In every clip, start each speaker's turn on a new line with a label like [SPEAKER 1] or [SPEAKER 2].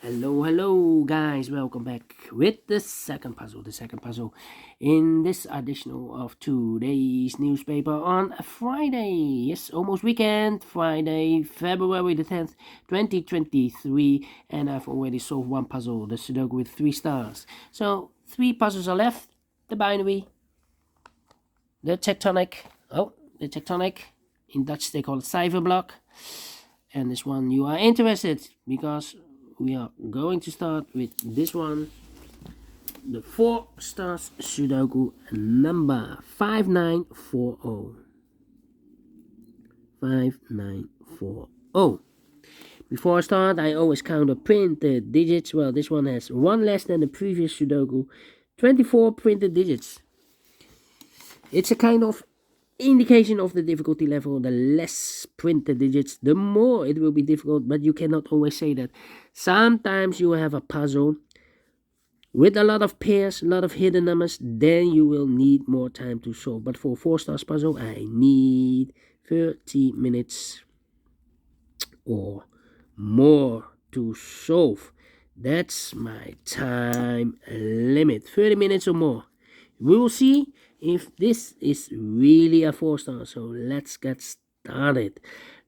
[SPEAKER 1] Hello guys, welcome back with the second puzzle. In this additional of today's newspaper on a Friday. Yes, almost weekend, Friday, February the 10th, 2023. And I've already solved one puzzle, the Sudoku with 3 stars. So, 3 puzzles are left. The binary, the tectonic. In Dutch they call it cypherblock. And this one you are interested because we are going to start with this one, the Four Stars Sudoku number 5940. 5940. Before I start, I always count or print the digits. Well, this one has one less than the previous Sudoku, 24 printed digits. It's a kind of indication of the difficulty level. The less printed digits, the more it will be difficult, but you cannot always say that. Sometimes you will have a puzzle with a lot of pairs, a lot of hidden numbers, then you will need more time to solve. But for 4 stars puzzle, I need 30 minutes or more to solve. That's my time limit, 30 minutes or more. We will see if this is really a 4 star. So let's get started.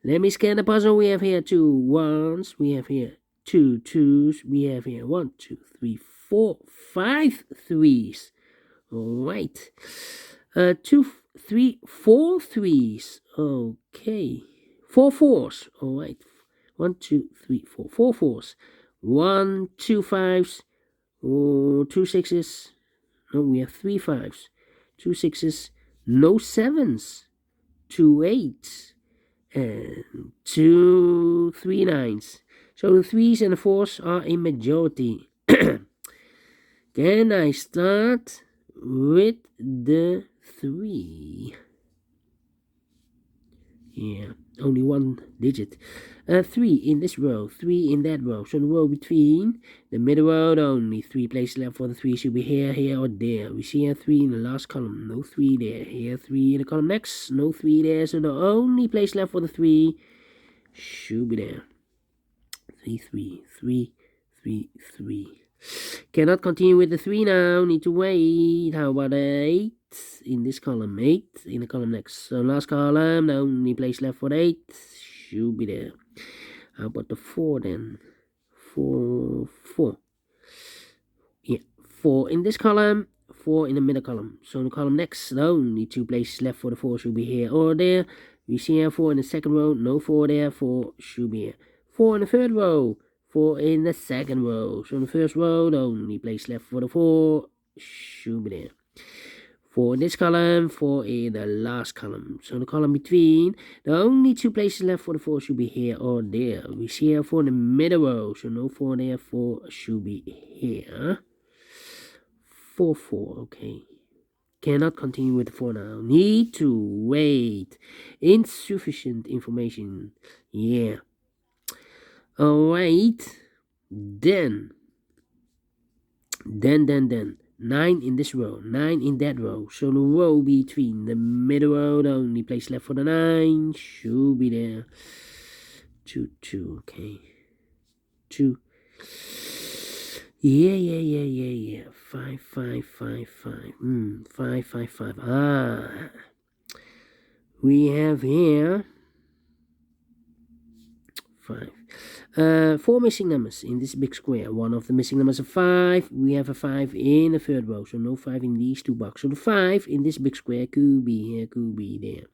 [SPEAKER 1] Let me scan the puzzle. We have here 2 1s, we have here 2 2s, we have here 1 2 3 4 5 3s. All right, 2 3 4 3s. Okay, 4 4s. All right, 1 2 3 4 4 4s. 1 2 5s. 2 6s. No, we have 3 5s, 2 6s, no 7s, 2 8s, and 2 3 9s. So the 3s and the 4s are a majority. Can I start with the 3? Yeah, only one digit. 3 in this row, 3 in that row. So the row between the middle row, only 3 places left for the 3 should be here, here, or there. We see here 3 in the last column, no 3 there. Here 3 in the column next, no 3 there. So the only place left for the 3 should be there. 3 3 3 3 3. Cannot continue with the 3 now, need to wait. How about 8? In this column, 8 in the column next. So last column, the only place left for the 8 should be there. How about the 4 then? 4 4. Yeah, 4 in this column, 4 in the middle column. So in the column next, the only 2 places left for the 4 should be here or there. We see here 4 in the second row, no 4 there, 4 should be here. 4 in the third row, 4 in the second row. So in the first row, the only place left for the 4 should be there. 4 in this column, 4 in the last column. So in the column between, the only 2 places left for the 4 should be here or there. We see here 4 in the middle row, so no 4 there, 4 should be here. 4 4, okay. Cannot continue with the 4 now. Need to wait. Insufficient information. Yeah. Alright. Then. 9 in this row, 9 in that row. So the row between the middle row, the only place left for the 9 should be there. 2 2, okay. 2. Yeah. 5 5 5 5. 5 5 5. We have here 5. 4 missing numbers in this big square. One of the missing numbers is 5. We have a 5 in the third row, so no 5 in these 2 boxes. So the 5 in this big square could be here, could be there.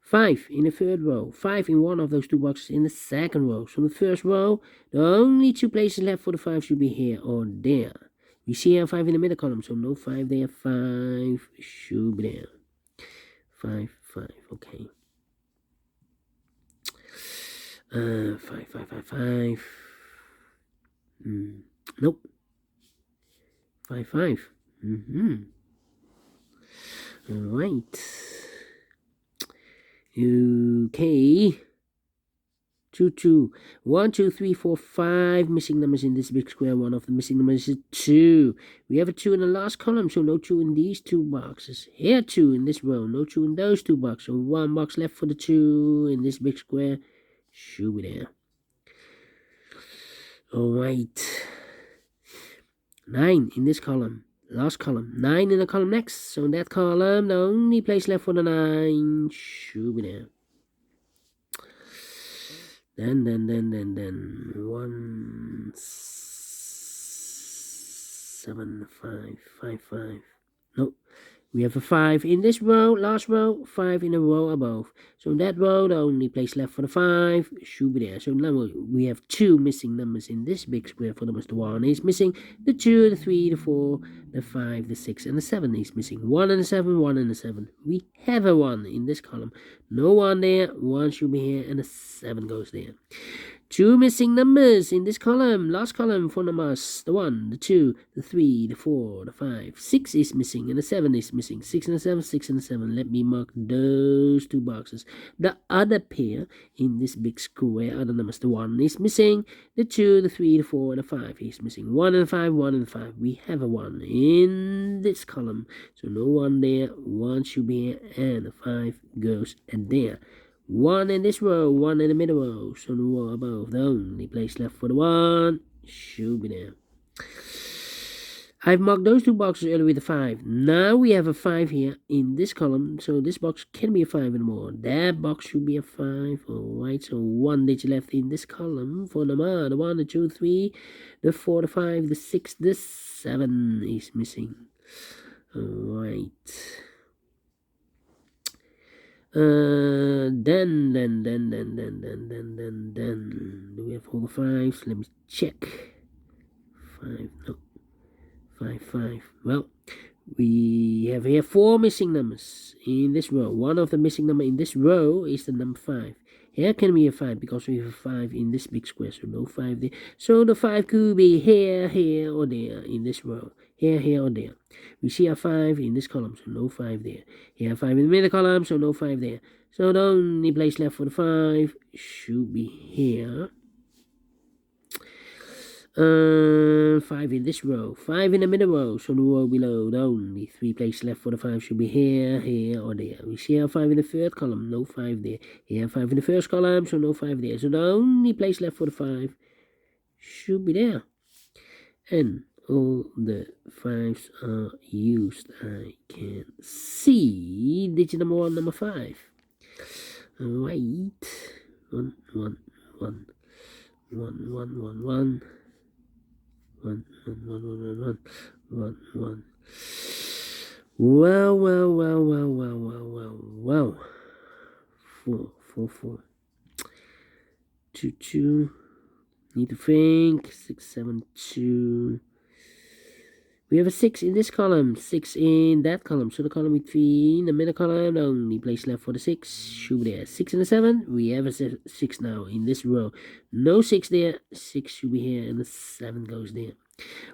[SPEAKER 1] 5 in the third row, 5 in one of those 2 boxes in the second row. So in the first row, the only 2 places left for the 5 should be here or there. We see here 5 in the middle column, so no 5 there, 5 should be there. 5 5, okay. 5 5 5 5. Nope. 5 5. All right. Okay. 2 2. 1 2 3 4 5 missing numbers in this big square. One of the missing numbers is 2. We have a 2 in the last column, so no 2 in these 2 boxes. Here 2 in this row, no 2 in those 2 boxes. So 1 box left for the 2 in this big square should be there. Alright. 9 in this column. Last column. 9 in the column next. So in that column, the only place left for the 9 should be there. Then 1 7 5 5 5. No, we have a 5 in this row, last row, 5 in a row above. So in that row, the only place left for the 5 should be there. So now we have 2 missing numbers in this big square. For numbers, the 1 is missing, the 2, the 3, the 4, the 5, the 6, and the 7 is missing. 1 and the 7, 1 and the 7. We have a 1 in this column. No 1 there, 1 should be here, and the 7 goes there. 2 missing numbers in this column. Last column for numbers. The 1, the 2, the 3, the 4, the 5. 6 is missing and the 7 is missing. 6 and the 7, 6 and the 7. Let me mark those 2 boxes. The other pair in this big square, other numbers. The 1 is missing. The 2, the 3, the 4, the 5 is missing. 1 and 5, 1 and 5. We have a 1 in this column. So no 1 there. 1 should be here and the 5 goes there. 1 in this row, 1 in the middle row, so the row above, the only place left for the 1 should be there. I've marked those 2 boxes earlier with a 5. Now we have a 5 here in this column, so this box can be a 5 anymore. That box should be a 5. Alright, so 1 digit left in this column for the 1, the 2, 3, the 4, the 5, the 6, the 7 is missing. Alright. Then do we have all the 5s? Let me check. 5, no, 5. Well, we have here 4 missing numbers in this row. One of the missing number in this row is the number 5. Here can be a 5 because we have a 5 in this big square, so no 5 there. So the 5 could be here, or there in this row. Here, or there. We see a 5 in this column, so no 5 there. Here, 5 in the middle column, so no 5 there. So the only place left for the 5 should be here. 5 in this row, 5 in the middle row, so the row below, the only 3 places left for the 5 should be here, or there. We see a 5 in the third column, no 5 there. Here 5 in the first column, so no 5 there. So the only place left for the 5 should be there. And all the 5s are used. I can see digit number 1, number 5. Alright. 1, 1, 1. 1, 1, 1, 1. 1, 1, 1, 1, 1, 1. Well. 4. 2. Need to think. 6, 7, 2. We have a 6 in this column, 6 in that column. So the column between the middle column, the only place left for the 6 should be there. 6 and a 7, we have a 6 now in this row. No 6 there, 6 should be here, and the 7 goes there.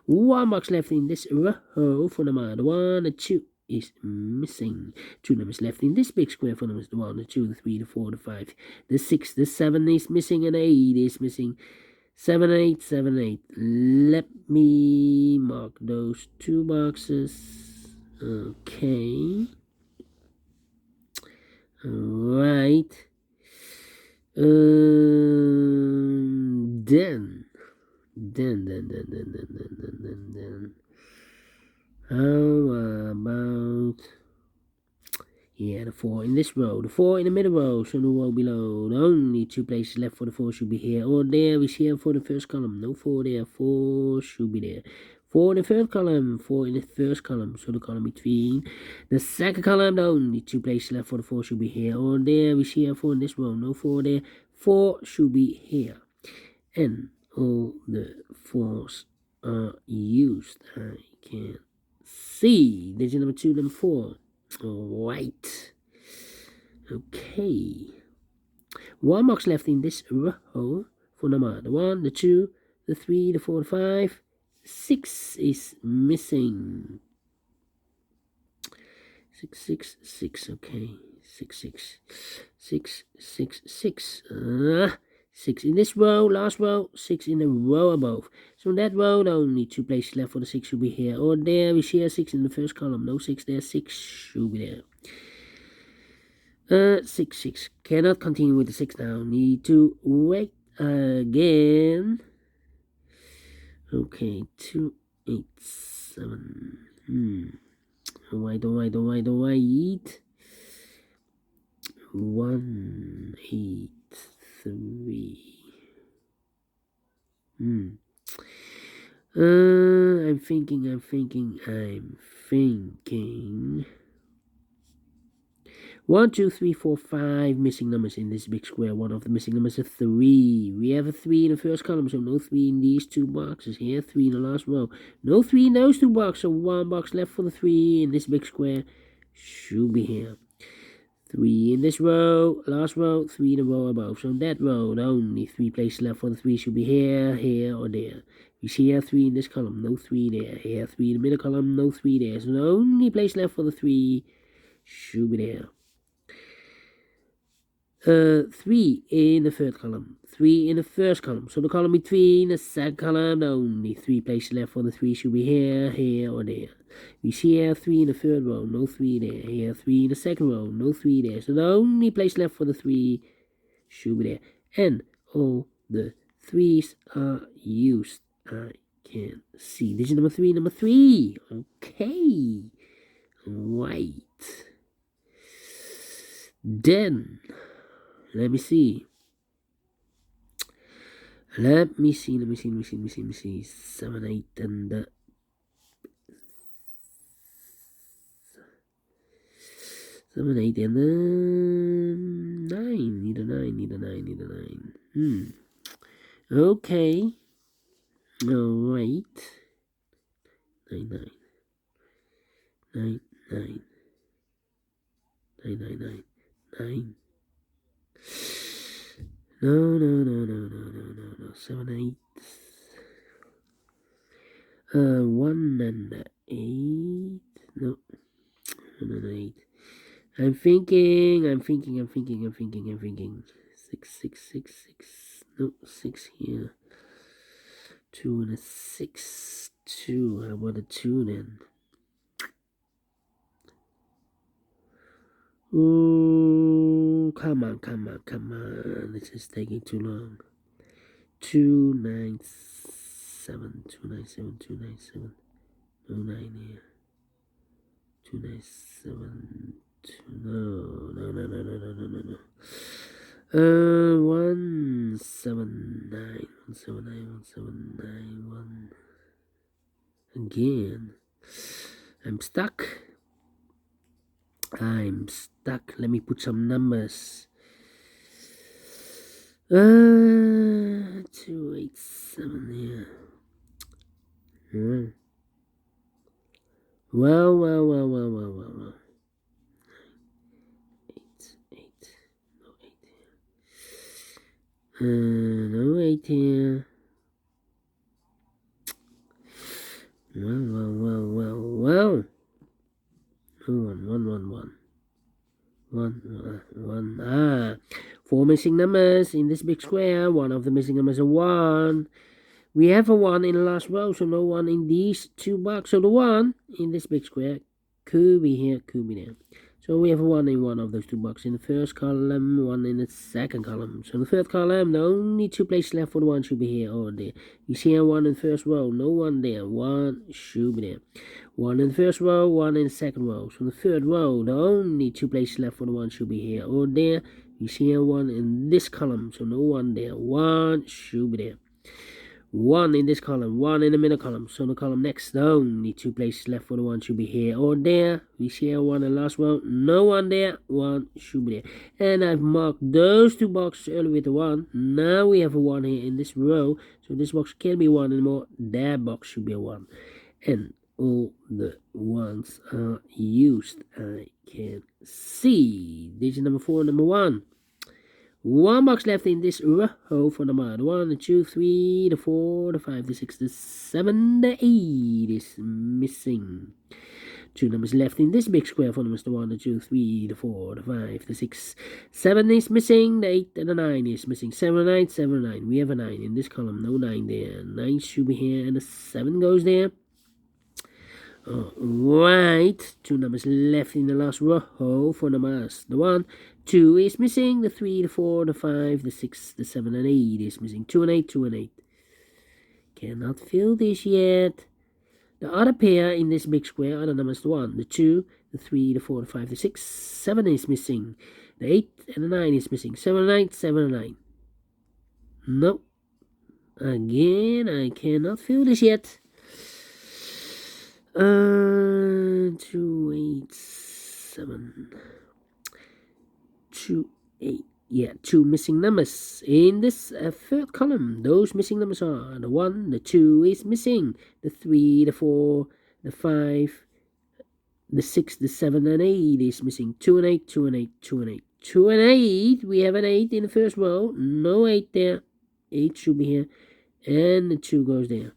[SPEAKER 1] 1 box left in this row for number 1, the 2 is missing. 2 numbers left in this big square for numbers the 1, the 2, the 3, the 4, the 5, the 6, the 7 is missing, and the 8 is missing. 7, 8, 7, 8. Let me mark those 2 boxes. Okay. Alright. Then. How about... Yeah, the 4 in this row, the 4 in the middle row, so the row below. The only 2 places left for the 4 should be here or there. We see here for the first column, no 4 there, 4 should be there. 4 in the third column, 4 in the first column, so the column between the second column, the only 2 places left for the 4 should be here or there. We see here 4 in this row, no 4 there, 4 should be here. And all the 4s are used. I can see digit number 2, number 4. Alright. Okay. 1 box left in this row for number the 1, the 2, the 3, the 4, the 5. 6 is missing. 6. Okay. 6. 6 in this row, last row, 6 in the row above. So in that row, the only 2 places left for the 6 should be here or there. We see a 6 in the first column, no 6 there, 6 should be there. 6. Cannot continue with the 6 now. Need to wait again. Okay, 2, 8, 7. Alright. 1, 8, 3. I'm thinking. 1, 2, 3, 4, 5 missing numbers in this big square. One of the missing numbers is 3. We have a 3 in the first column, so no 3 in these 2 boxes here. 3 in the last row. No 3 in those 2 boxes, so 1 box left for the 3 in this big square. Should be here. 3 in this row, last row, 3 in the row above. So that row, the only 3 places left for the 3 should be here, here, or there. We see here 3 in this column, no 3 there. Here 3 in the middle column, no 3 there. So the only place left for the 3 should be there. 3 in the third column, 3 in the first column. So the column between the second column, the only 3 places left for the 3 should be here, here, or there. We see here 3 in the third row, no 3 there. Here 3 in the second row, no 3 there. So the only place left for the 3 should be there. And all the 3's are used. I can see. This is number 3. Okay. Right. Then, let me see. 7, 8, and 7, 8, and 9. Need a 9. Okay. Alright. 9. No. 7, 8. 1 and 8. No. 1 and 8. I'm thinking. 6. No, 6 here. 2 and a 6. 2. How about a 2 then? Oh, come on. This is taking too long. 297. No 9 here. 297. No. 179. 1 again. I'm stuck. Let me put some numbers. 287 here. Well. 8. No 8 here. Well. 1. 4 missing numbers in this big square. One of the missing numbers is 1. We have a 1 in the last row, so no 1 in these 2 boxes. So the 1 in this big square could be here, could be there. So we have a 1 in one of those 2 boxes. In the first column, 1 in the second column. So in the third column, the only 2 places left for the 1 should be here or there. You see here 1 in the first row, no 1 there. 1 should be there. 1 in the first row, 1 in the second row. So in the third row, the only 2 places left for the 1 should be here or there. You see here 1 in this column, so no 1 there. 1 should be there. 1 in this column, 1 in the middle column. So the column next, the only 2 places left for the 1 should be here or there. We see here 1 in the last row, no 1 there. 1 should be there. And I've marked those 2 boxes earlier with the 1. Now we have a 1 here in this row. So this box can't be 1 anymore. That box should be a 1. And all the 1s are used. I can see. Digit number 4, number 1. 1 box left in this row for number 1, the 2, 3, the 4, the 5, the 6, the 7, the 8 is missing. 2 numbers left in this big square for numbers, the 1, the 2, 3, the 4, the 5, the 6, 7 is missing, the 8 and the 9 is missing. 7 and 9. We have a 9 in this column, no 9 there. 9 should be here, and the 7 goes there. Alright, 2 numbers left in the last row for numbers. The 1, 2 is missing, the 3, the 4, the 5, the 6, the 7, and 8 is missing. 2 and 8. cannot fill this yet. The other pair in this big square are the numbers 1, the 2, the 3, the 4, the 5, the 6, 7 is missing. The 8 and the 9 is missing. 7 and 9, 7 and 9. No. Again, I cannot fill this yet. 2, 8, 7. 2, 8. Yeah, 2 missing numbers in this third column. Those missing numbers are the 1, the 2 is missing, the 3, the 4, the 5, the 6, the 7, and 8 is missing. 2 and 8, 2 and 8, 2 and 8. 2 and 8, we have an 8 in the first row. No 8 there. 8 should be here. And the 2 goes there.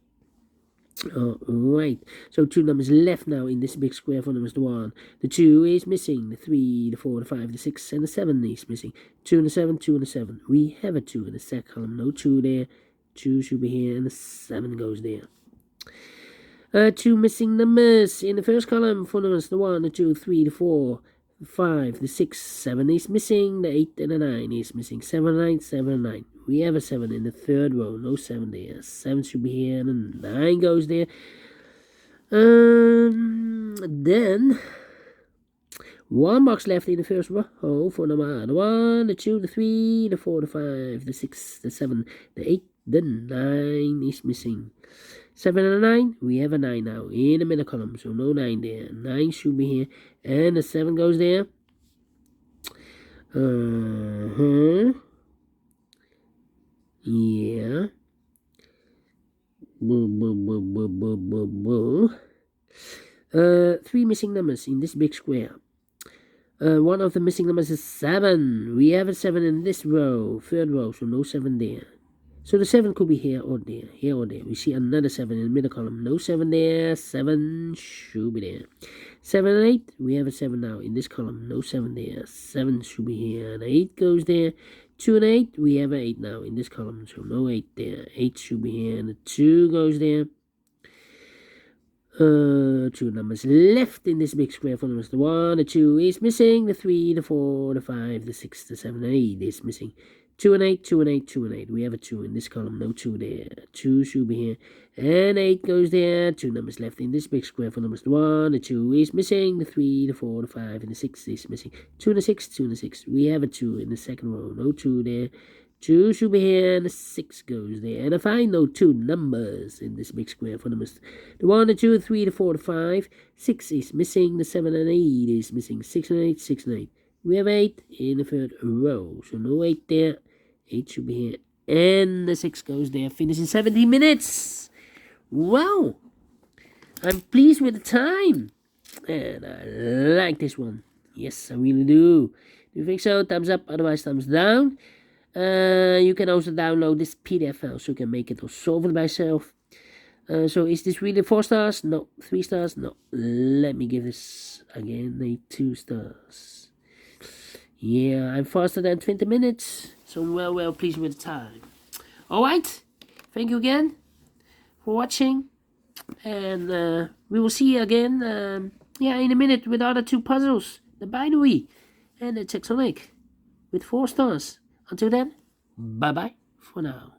[SPEAKER 1] Alright, so 2 numbers left now in this big square for numbers 1. The 2 is missing, the 3, the 4, the 5, the 6, and the 7 is missing. 2 and the 7, 2 and the 7. We have a 2 in the second column, no 2 there. 2 should be here, and the 7 goes there. 2 missing numbers in the first column for numbers the 1, the 2, 3, the 4, the 5, the 6, 7 is missing, the 8 and the 9 is missing. 7, 9, 7, 9. We have a 7 in the third row, no 7 there. 7 should be here, and the 9 goes there. Then 1 box left in the first row for number the 1, the 2, the 3, the 4, the 5, the 6, the 7, the 8, the 9 is missing. 7 and a 9, we have a 9 now in the middle column, so no 9 there. 9 should be here, and the 7 goes there. Yeah. 3 missing numbers in this big square. One of the missing numbers is 7. We have a 7 in this row, third row, so no 7 there. So the 7 could be here or there, here or there. We see another 7 in the middle column. No 7 there. 7 should be there. 7 and 8, we have a 7 now in this column. No 7 there. 7 should be here, and 8 goes there. 2 and 8, we have an 8 now in this column, so no 8 there. 8 should be here, and the 2 goes there. 2 numbers left in this big square for numbers. The 1, the 2 is missing. The 3, the 4, the 5, the 6, the 7, and 8 is missing. 2 and 8, 2 and 8, 2 and 8. We have a 2 in this column, no 2 there. 2 should be here, and 8 goes there. 2 numbers left in this big square for numbers. The 1, the 2 is missing. The 3, the 4, the 5, and the 6 is missing. 2 and a 6, 2 and a 6. We have a 2 in the second row, no 2 there. 2 should be here, and the 6 goes there. And I find no 2 numbers in this big square for numbers. The 1, the 2, the 3, the 4, the 5. 6 is missing. The 7 and 8 is missing. 6 and 8, 6 and 8. We have 8 in the third row, so no 8 there. 8 should be here, and the 6 goes there. Finish in 17 minutes. Wow, I'm pleased with the time, and I like this one. Yes, I really do. Do you think so? Thumbs up, otherwise thumbs down. You can also download this PDF file so you can make it or solve it by yourself. So is this really 4 stars? No. 3 stars? No. Let me give this again a 2 stars. Yeah, I'm faster than 20 minutes, so I'm well pleased with the time. Alright, thank you again for watching, and we will see you again in a minute with the other 2 puzzles, the binary and the taxonic with 4 stars. Until then, bye bye for now.